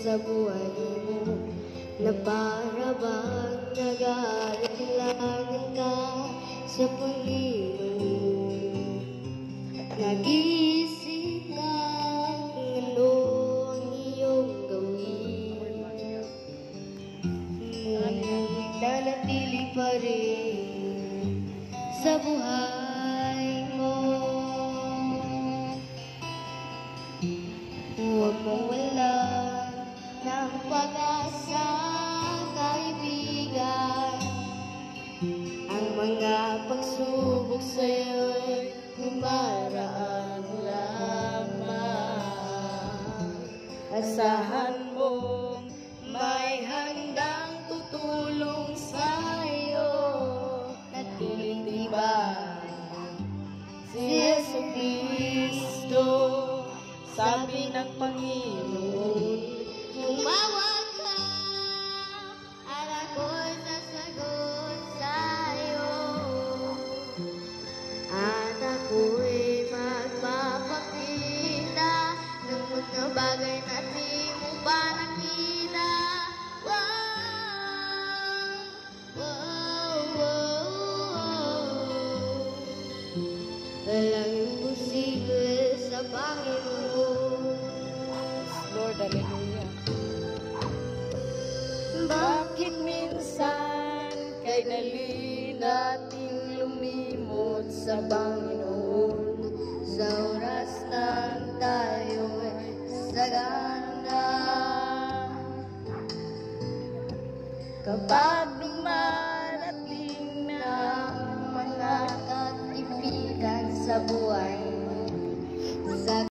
sa buhay mo, na para bang nag-aalangan ka sa Panginoon. Nag-iisip ka kung ano ang iyong gawin, ngunit nanatili pa rin sa buhay mo. Huwag mong walang ng pag-asa, kaibigan. Ang mga pagsubok sa'yo'y dumaraan lamang. Asahan mong may handang tutulong sa'yo at tinitibay si Jesucristo. Sabi ng Panginoon, tumawag ka at ako'y sasagot sa'yo, at ako'y magpapakita ng mga bagay na di mo pa nakita. Wow, wow, wow, wow. Walang imposible sa Panginoon. Lord, hallelujah. Bakit minsan kay dali nating lumimot sa bangin?